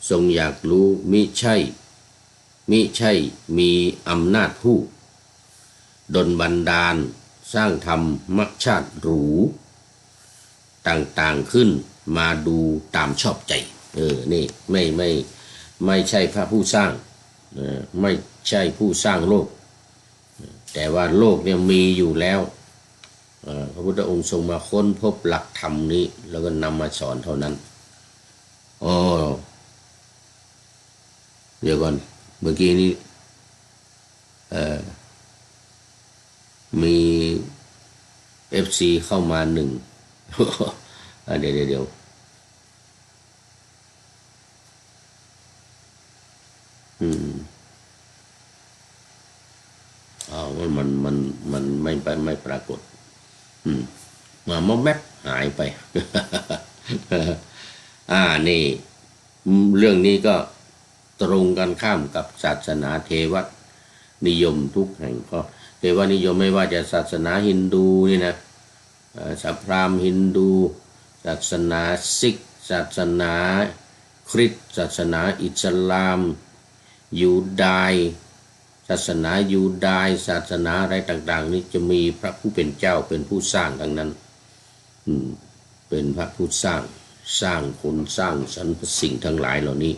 ทรงอยากรู้มิใช่มีอำนาจผู้ดลบันดาลสร้างธรรมชาติหรูต่างๆขึ้นมาดูตามชอบใจนี่ไม่ใช่พระผู้สร้างไม่ใช่ผู้สร้างโลกแต่ว่าโลกเนี่ยมีอยู่แล้วพระพุทธองค์ทรงมาค้นพบหลักธรรมนี้แล้วก็นำมาสอนเท่านั้นเดี๋ยวก่อนเมื่อกี้นี้มี FC เข้ามาหนึ่ง เดี๋ยวมันไม่ปรากฏมามอแมปหายไป นี่เรื่องนี้ก็ตรงกันข้ามกับศาสนาเทวนิยมทุกแห่งก็เทวนิยมไม่ว่าจะศาสนาฮินดูนี่นะพราหมณ์ฮินดูศาสนาซิกศาสนาคริสต์ศาสนาอิสลามยูดายศาสนายูดายศาสนาอะไรต่างๆนี้จะมีพระผู้เป็นเจ้าเป็นผู้สร้างทั้งนั้นเป็นพระผู้สร้างคนสร้างสรรพสิ่งทั้งหลายเหล่านี้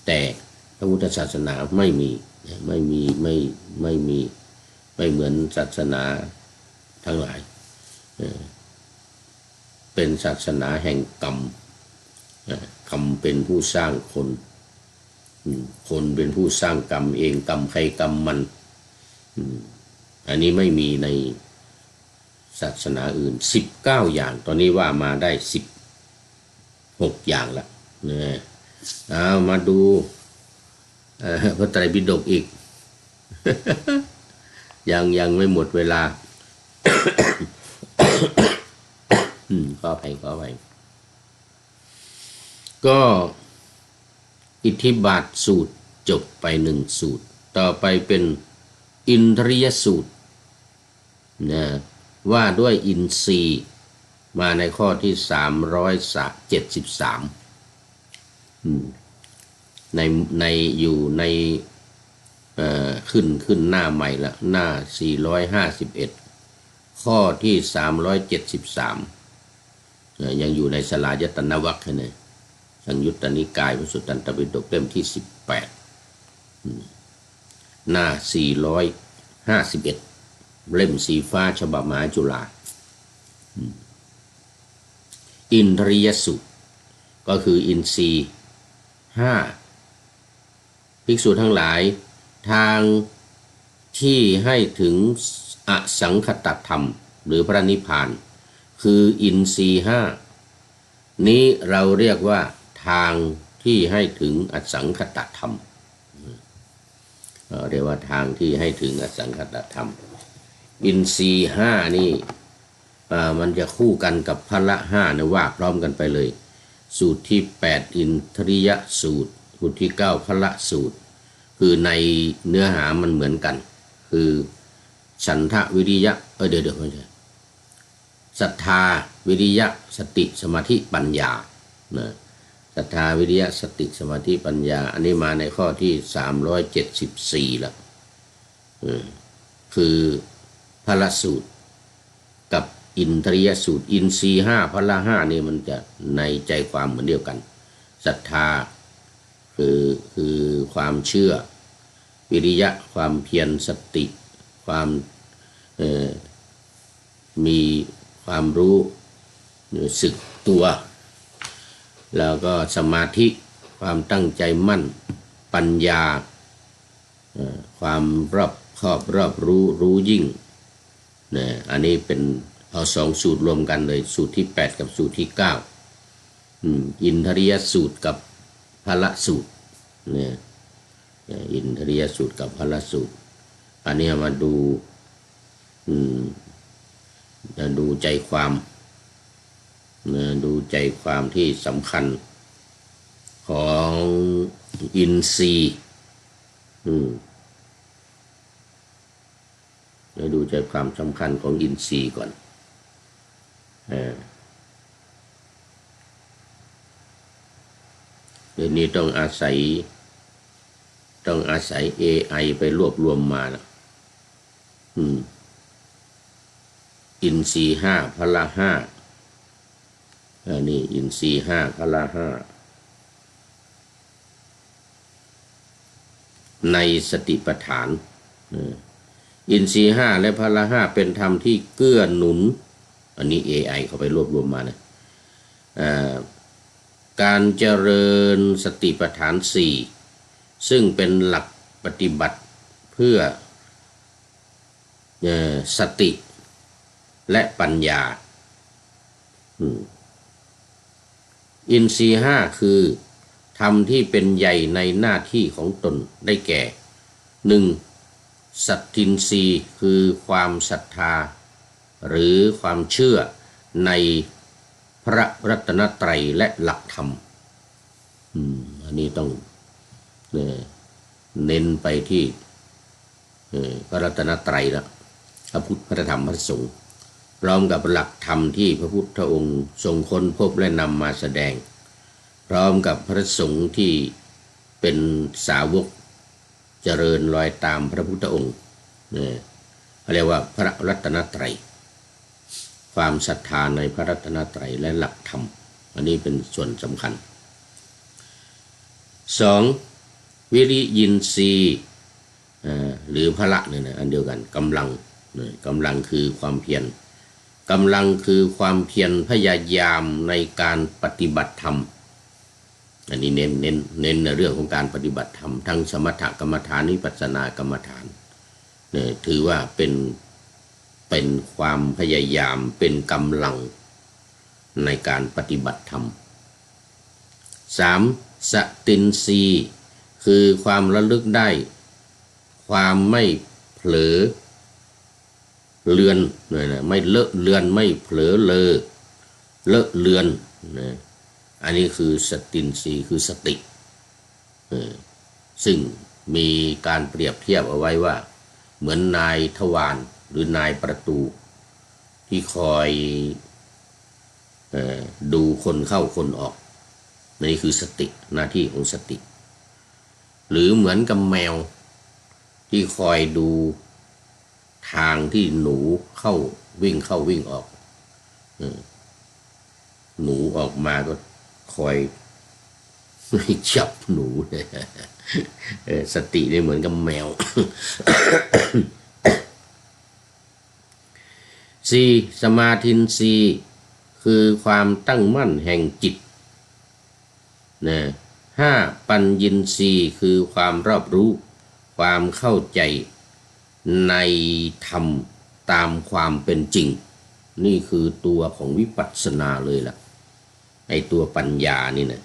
แต่พระพุทธศาสนาไม่เหมือนศาสนาทั้งหลายเป็นศาสนาแห่งกรรมเป็นผู้สร้างคนเป็นผู้สร้างกรรมเองกรรมใครกรรมมันอันนี้ไม่มีในศาสนาอื่น19อย่างตอนนี้ว่ามาได้16อย่างละมาดูพระไตรปิฎกอีก ยังไม่หมดเวลา ขออภัยก็อิทธิบาทสูตรจบไป1สูตรต่อไปเป็นอินทรียสูตรนะว่าด้วยอินทรีย์มาในข้อที่373ในอยู่ในขึ้นหน้าใหม่ละหน้า451ข้อที่373ยังอยู่ในสลายตนวรรคนะสังยุตตนิกายพระสุตตันตปิฎกเล่มที่18หน้า451เล่มสีฟ้าฉบับมหาจุฬาอินทรียสูตรก็คืออินทรีย์5ภิกษุทั้งหลายทางที่ให้ถึงอสังคตธรรมหรือพระนิพพานคืออินทรีย์5นี้เราเรียกว่าทางที่ให้ถึงอสังคตธรรมเรียกว่าทางที่ให้ถึงอสังคตธรรมอินทรีย์5นี่มันจะคู่กันกับพละ5นะว่าพร้อมกันไปเลยสูตรที่8อินทริยสูตรสูตรที่9พละสูตรคือในเนื้อหามันเหมือนกันคือฉันทะวิริยะเดี๋ยวไม่ใช่ศรัทธาวิริยะสติสมาธิปัญญานะศรัทธาวิริยะสติสมาธิปัญญาอันนี้มาในข้อที่374แล้วคือพละสูตรกับอินทริยสูตรอินทรีย์5พละ5นี่มันจะในใจความเหมือนเดียวกันศรัทธาคือความเชื่อวิริยะความเพียรสติความมีความรู้สึกตัวแล้วก็สมาธิความตั้งใจมั่นปัญญาความรอบคอบรอบรู้ยิ่งนะอันนี้เป็นเอา2สูตรรวมกันเลยสูตรที่8กับสูตรที่9อินทริยสูตรกับพละสูตรเนี่ยอินทริยสูตรกับพละสูตรอันนี้มาดูใจความดูใจความที่สำคัญ ของอินทรีย์เราดูใจความสำคัญของอินทรีย์ก่อนเดี๋ยวนี้ต้องอาศัย AI ไปรวบรวมมานะอินทรีย์ห้าพละห้านี่อินทรีย์ห้าพละห้าในสติปัฏฐานอินทรีย์ห้าและพละห้าเป็นธรรมที่เกื้อหนุนอันนี้ AI เขาไปรวบรวมมานะการเจริญสติปัฏฐานสี่ซึ่งเป็นหลักปฏิบัติเพื่อสติและปัญญาอินทรีย์ห้าคือธรรมที่เป็นใหญ่ในหน้าที่ของตนได้แก่หนึ่งสัตทินทรีย์คือความศรัทธาหรือความเชื่อในพระรัตนตรัยและหลักธรรมอันนี้ต้องเน้นไปที่พระรัตนตรัยแล้วพระพุทธพระธรรมพระสงฆ์พร้อมกับหลักธรรมที่พระพุทธองค์ทรงค้นพบและนำมาแสดงพร้อมกับพระสงฆ์ที่เป็นสาวกเจริญรอยตามพระพุทธองค์เขาเรียกว่าพระรัตนตรัยความศรัทธาในพระรัตนตรัยและหลักธรรมอันนี้เป็นส่วนสำคัญสองวิริยินทรีย์หรือพละเนี่ยนะอันเดียวกันกำลังคือความเพียรกำลังคือความเพียรพยายามในการปฏิบัติธรรมอันนี้เน้นในเรื่องของการปฏิบัติธรรมทั้งสมถกรรมฐานวิปัสสนากรรมฐานเนี่ยถือว่าเป็นความพยายามเป็นกำลังในการปฏิบัติธรรมสามสตินทรีย์คือความระลึกได้ความไม่เผลอเลือนไม่เลอะเลือนไม่เผลอเลอะเลือนอันนี้คือสตินทรีย์คือสติซึ่งมีการเปรียบเทียบเอาไว้ว่าเหมือนนายทวารหรือนายประตูที่คอยดูคนเข้าคนออกนี่คือสติหน้าที่ของสติหรือเหมือนกับแมวที่คอยดูทางที่หนูเข้าวิ่งออกหนูออกมาก็คอยจับหนูสตินี่เหมือนกับแมว สี่สมาธินทรีย์คือความตั้งมั่นแห่งจิตห้าปัญญินทรีย์คือความรอบรู้ความเข้าใจในธรรมตามความเป็นจริงนี่คือตัวของวิปัสสนาเลยล่ะไอ้ตัวปัญญานี่นะ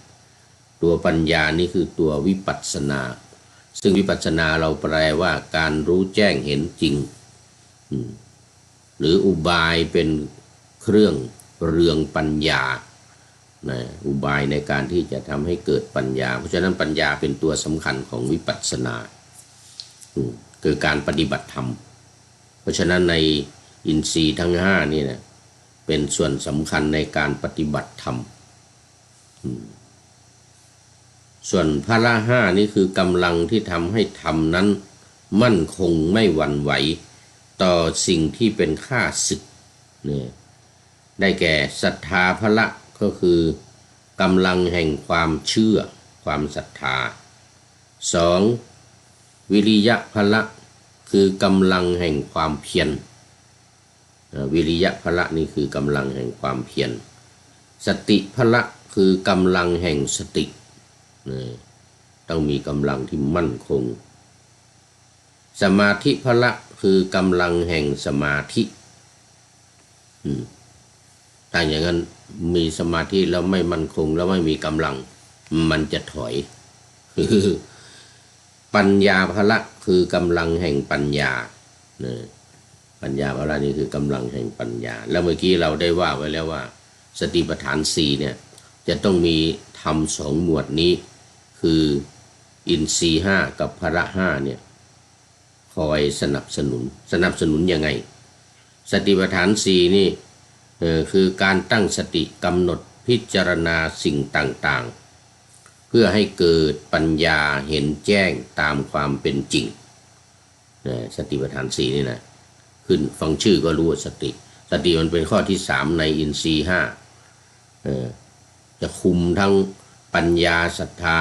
ตัวปัญญานี่คือตัววิปัสสนาซึ่งวิปัสสนาเราแปลว่าการรู้แจ้งเห็นจริงหรืออุบายเป็นเครื่องเรืองปัญญาอุบายในการที่จะทำให้เกิดปัญญาเพราะฉะนั้นปัญญาเป็นตัวสำคัญของวิปัสสนาคือการปฏิบัติธรรมเพราะฉะนั้นในอินทรีย์ทั้งห้านี่นะเป็นส่วนสำคัญในการปฏิบัติธรรมส่วนพละห้านี่คือกำลังที่ทำให้ธรรมนั้นมั่นคงไม่หวั่นไหวต่อสิ่งที่เป็นข้าศึกเนี่ยได้แก่ศรัทธาพละก็คือกำลังแห่งความเชื่อความศรัทธาสองวิริยะพละคือกำลังแห่งความเพียรวิริยะพละนี่คือกำลังแห่งความเพียรสติพละคือกำลังแห่งสติต้องมีกำลังที่มั่นคงสมาธิพละคือกำลังแห่งสมาธิถ้าอย่างนั้นมีสมาธิแล้วไม่มั่นคงแล้วไม่มีกำลังมันจะถอยปัญญาพละคือกำลังแห่งปัญญาปัญญาพละนี่คือกำลังแห่งปัญญาแล้วเมื่อกี้เราได้ว่าไว้แล้วว่าสติปัฏฐานสี่เนี่ยจะต้องมีธรรมสองหมวดนี้ คืออินทรีย์ห้ากับพละห้าเนี่ยคอยสนับสนุนยังไงสติปัฏฐานสี่นี่คือการตั้งสติกำหนดพิจารณาสิ่งต่างๆเพื่อให้เกิดปัญญาเห็นแจ้งตามความเป็นจริงสติปัฏฐานสี่นี่นะขึ้นฟังชื่อก็รู้ว่าสติมันเป็นข้อที่3ในอินทรีย์ห้าจะคุมทั้งปัญญาศรัทธา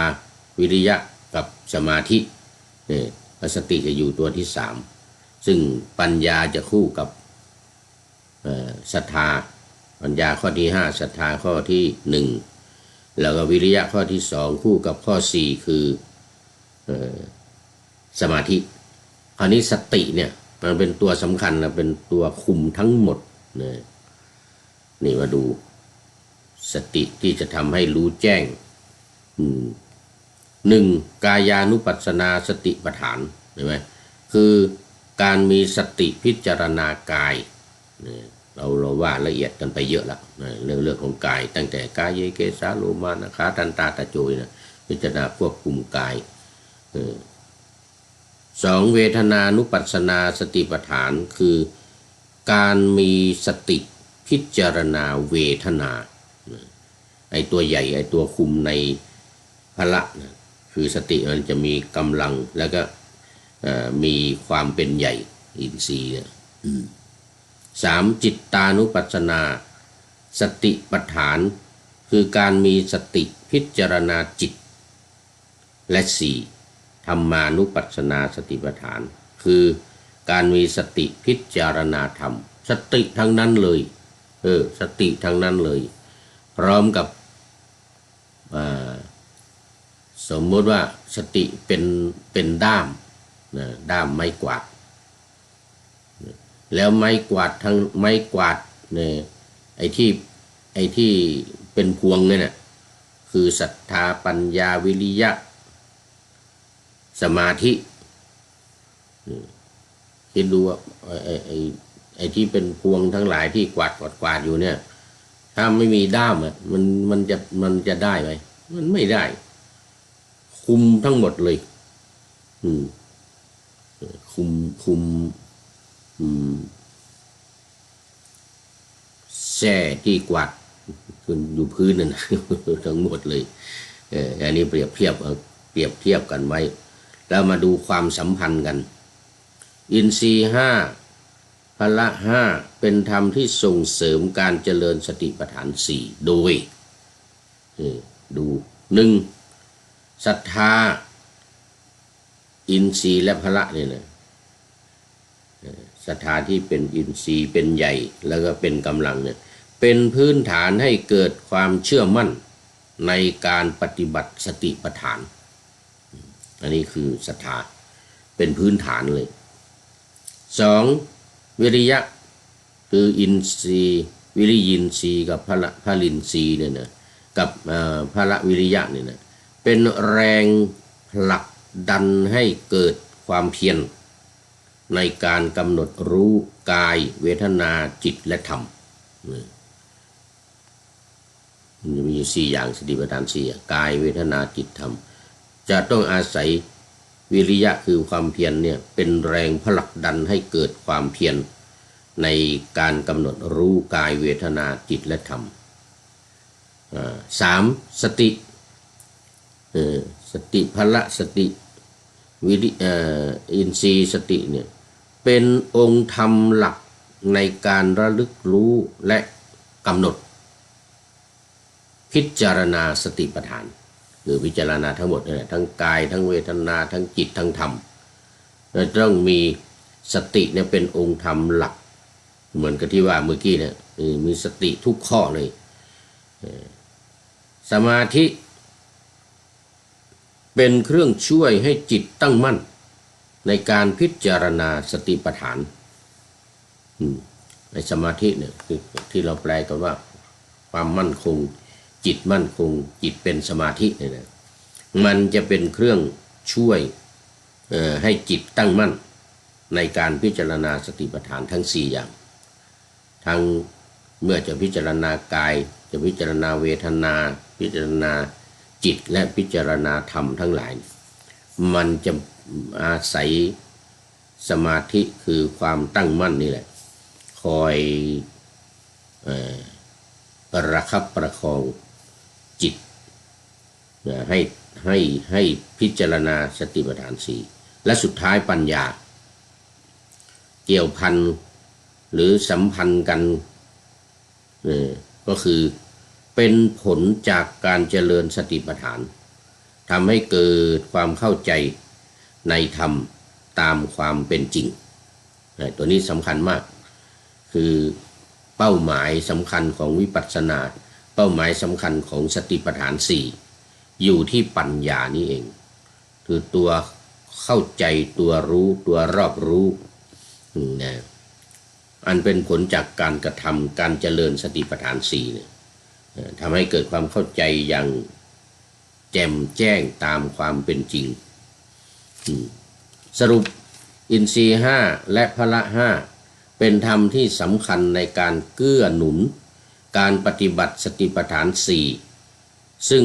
วิริยะกับสมาธิสติจะอยู่ตัวที่3ซึ่งปัญญาจะคู่กับศรัทธาปัญญาข้อที่5ศรัทธาข้อที่1แล้วก็วิริยะข้อที่2คู่กับข้อ4คือสมาธิคราวนี้สติเนี่ยมันเป็นตัวสำคัญนะเป็นตัวคุมทั้งหมดนี่มาดูสติที่จะทำให้รู้แจ้ง1. กายานุปัสสนาสติปัฏฐานเห็นไหมคือการมีสติพิจารณากายเราว่าละเอียดกันไปเยอะแล้วเรื่องของกายตั้งแต่กายเยเกสาโลมานะขาทันตาตะโจยนะพิจารณาควบคุมกาย2. เวทนานุปัสสนาสติปัฏฐานคือการมีสติพิจารณาเวทนาไอ้ตัวใหญ่ไอ้ตัวคุมในพละคือสติมันจะมีกำลังแล้วก็มีความเป็นใหญ่อินทรีย์ 3. จิตตานุปัสสนาสติปัฏฐานคือการมีสติพิจารณาจิตและ 4. ธรรมานุปัสสนาสติปัฏฐานคือการมีสติพิจารณาธรรมสติทั้งนั้นเลยสติทั้งนั้นเลยพร้อมกับสมมติว่าสติเป็นด้ามด้ามไม้กวาดแล้วไม้กวาดทั้งไม้กวาดเนี่ยไอ้ที่เป็นพวงเนี่ยคือศรัทธาปัญญาวิริยะสมาธิคิดดูว่าไอ้ที่เป็นพวงทั้งหลายที่กวาดอยู่เนี่ยถ้าไม่มีด้ามมันจะได้ไหมมันไม่ได้คุมทั้งหมดเลยคุมแส้ที่กวาดขึ้นอยู่พื้นนั่นทั้งหมดเลยอันนี้เปรียบเทียบกันไว้แล้วมาดูความสัมพันธ์กันอินทรีย์5พละ5เป็นธรรมที่ส่งเสริมการเจริญสติปัฏฐาน4โดยดู 1. ศรัทธาอินทรีย์และพละเนี่ยนะศรัทธาที่เป็นอินทรีย์เป็นใหญ่แล้วก็เป็นกำลังเนี่ยเป็นพื้นฐานให้เกิดความเชื่อมั่นในการปฏิบัติสติปัฏฐานอันนี้คือศรัทธาเป็นพื้นฐานเลย 2. วิริยะคืออินทรีย์วิริยินทรีย์กับพลินทรีย์เนี่ยนะกับพละวิริยะเนี่ยนะเป็นแรงผลักดันให้เกิดความเพียรในการกำหนดรู้กายเวทนาจิตและธรรมมันจะมี4อย่างสติปัฏฐาน4กายเวทนาจิตธรรมจะต้องอาศัยวิริยะคือความเพียรเนี่ยเป็นแรงผลักดันให้เกิดความเพียรในการกำหนดรู้กายเวทนาจิตและธรรม 3. สติพละสติวิริอินทรีย์สติเนี่ยเป็นองค์ธรรมหลักในการระลึกรู้และกำหนดพิจารณาสติปัฏฐานคือพิจารณาทั้งหมดเนี่ยทั้งกายทั้งเวทนาทั้งจิตทั้งธรรมต้องมีสติเนี่ยเป็นองค์ธรรมหลักเหมือนกับที่ว่าเมื่อกี้เนี่ยมีสติทุกข้อเลยสมาธิเป็นเครื่องช่วยให้จิตตั้งมั่นในการพิจารณาสติปัฏฐานในสมาธิเนี่ยคือที่เราแปลกันว่าความมั่นคงจิตมั่นคงจิตเป็นสมาธิเนี่ยนะมันจะเป็นเครื่องช่วยให้จิตตั้งมั่นในการพิจารณาสติปัฏฐานทั้ง4อย่างทั้งเมื่อจะพิจารณากายจะพิจารณาเวทนาพิจารณา จิตและพิจารณาธรรมทั้งหลายมันจะอาศัยสมาธิคือความตั้งมั่นนี่แหละคอยประคับประคองจิตให้พิจารณาสติปัฏฐานสี่และสุดท้ายปัญญาเกี่ยวพันหรือสัมพันธ์กันก็คือเป็นผลจากการเจริญสติปัฏฐานทำให้เกิดความเข้าใจในธรรมตามความเป็นจริงตัวนี้สำคัญมากคือเป้าหมายสำคัญของวิปัสสนาเป้าหมายสำคัญของสติปัฏฐานสี่อยู่ที่ปัญญานี่เองคือตัวเข้าใจตัวรู้ตัวรอบรู้นะอันเป็นผลจากการกระทำการเจริญสติปัฏฐานสี่เนี่ยทำให้เกิดความเข้าใจอย่างแจ่มแจ้งตามความเป็นจริงสรุปอินทรีย์ห้าและพละห้าเป็นธรรมที่สำคัญในการเกื้อหนุนการปฏิบัติสติปัฏฐานสี่ซึ่ง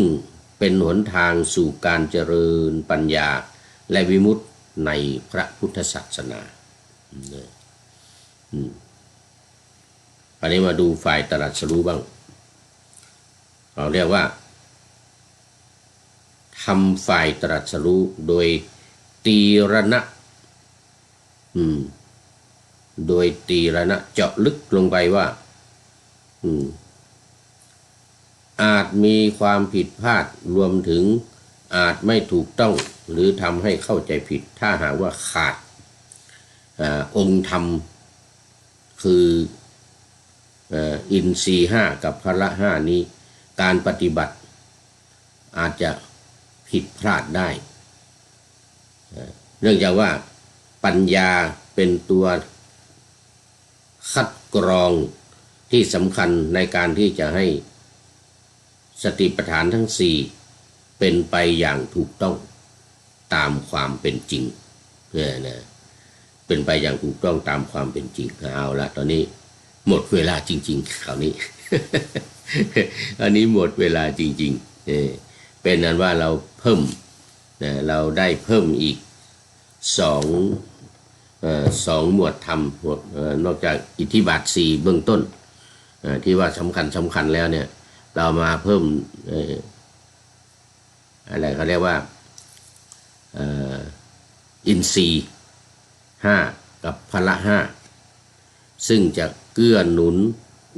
เป็นหนทางสู่การเจริญปัญญาและวิมุตติในพระพุทธศาสนาอันนี้มาดูฝ่ายตรัสรู้บ้างเราเรียกว่าทำฝ่ายตรัสรู้โดยตีรณะโดยตีรณะเจาะลึกลงไปว่าอาจมีความผิดพลาดรวมถึงอาจไม่ถูกต้องหรือทำให้เข้าใจผิดถ้าหากว่าขาดองค์ธรรมคืออินทรีย์ห้ากับพละห้านี้การปฏิบัติอาจจะผิดพลาดได้เนื่องจากว่าปัญญาเป็นตัวคัดกรองที่สำคัญในการที่จะให้สติปัฏฐานทั้งสี่เป็นไปอย่างถูกต้องตามความเป็นจริงเป็นไปอย่างถูกต้องตามความเป็นจริงเอาละตอนนี้หมดเวลาจริงๆคราวนี้ อันนี้หมดเวลาจริงๆเป็นนั้นว่าเราเพิ่มเราได้เพิ่มอีกสองหมวดธรรมนอกจากอิทธิบาทสี่เบื้องต้นที่ว่าสำคัญแล้วเนี่ยเรามาเพิ่มอะไรเขาเรียกว่าอินทรีย์ห้ากับพละห้าซึ่งจะเกื้อหนุน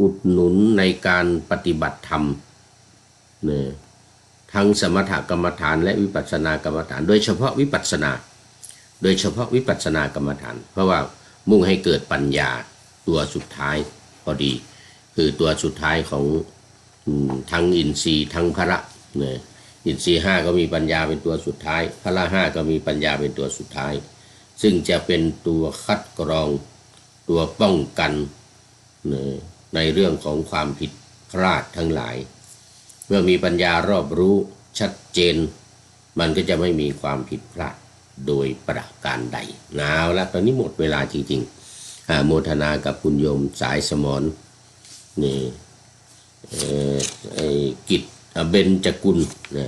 อุดหนุนในการปฏิบัติธรรมทั้งสมถกรรมฐานและวิปัสสนากรรมฐานโดยเฉพาะวิปัสสนากรรมฐานเพราะว่ามุ่งให้เกิดปัญญาตัวสุดท้ายพอดีคือตัวสุดท้ายของทั้งอินทรีย์ทั้งพละอินทรีย์ห้าก็มีปัญญาเป็นตัวสุดท้ายพละห้าก็มีปัญญาเป็นตัวสุดท้ายซึ่งจะเป็นตัวคัดกรองตัวป้องกันในเรื่องของความผิดพลาดทั้งหลายเมื่อมีปัญญารอบรู้ชัดเจนมันก็จะไม่มีความผิดพลาดโดยประการใดเอาละตอนนี้หมดเวลาจริงๆโมทนากับคุณโยมสายสมรนี่กิจเบญจกุล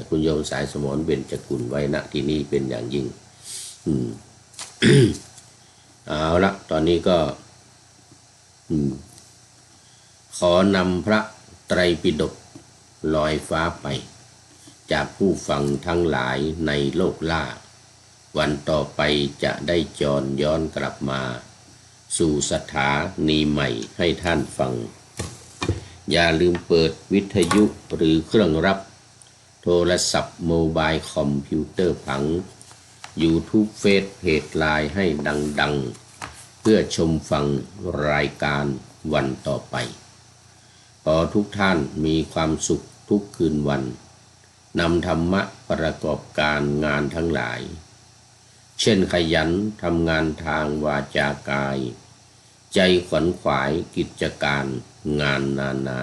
คุณโยมสายสมรเบญจกุลไว้ณที่นี้เป็นอย่างยิ่ง เอาละตอนนี้ก็ขอนำพระไตรปิฎกลอยฟ้าไปจากผู้ฟังทั้งหลายในโลกล่าวันต่อไปจะได้จรย้อนกลับมาสู่สถานีใหม่ให้ท่านฟังอย่าลืมเปิดวิทยุหรือเครื่องรับโทรศัพท์โมบายคอมพิวเตอร์ผัง YouTube เฟซเพจไลน์ให้ดังๆเพื่อชมฟังรายการวันต่อไปขอทุกท่านมีความสุขทุกคืนวันนำธรรมะประกอบการงานทั้งหลายเช่นขยันทำงานทางวาจากายใจขวนขวายกิจการงานนานา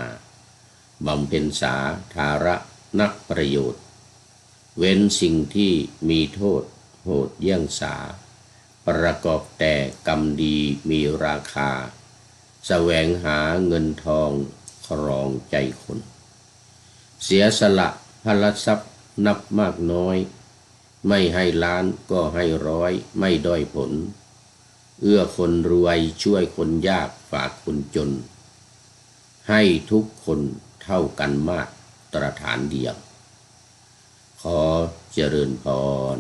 บำเพ็ญสาธาระนักประโยชน์เว้นสิ่งที่มีโทษโหดเยี่ยงสาประกอบแต่กรรมดีมีราคาแสวงหาเงินทองครองใจคนเสียสละพลทรัพย์ นับมากน้อยไม่ให้ล้านก็ให้ร้อยไม่ด้อยผลเอื้อคนรวยช่วยคนยากฝากคนจนให้ทุกคนเท่ากันมาตรฐานเดียวขอเจริญพร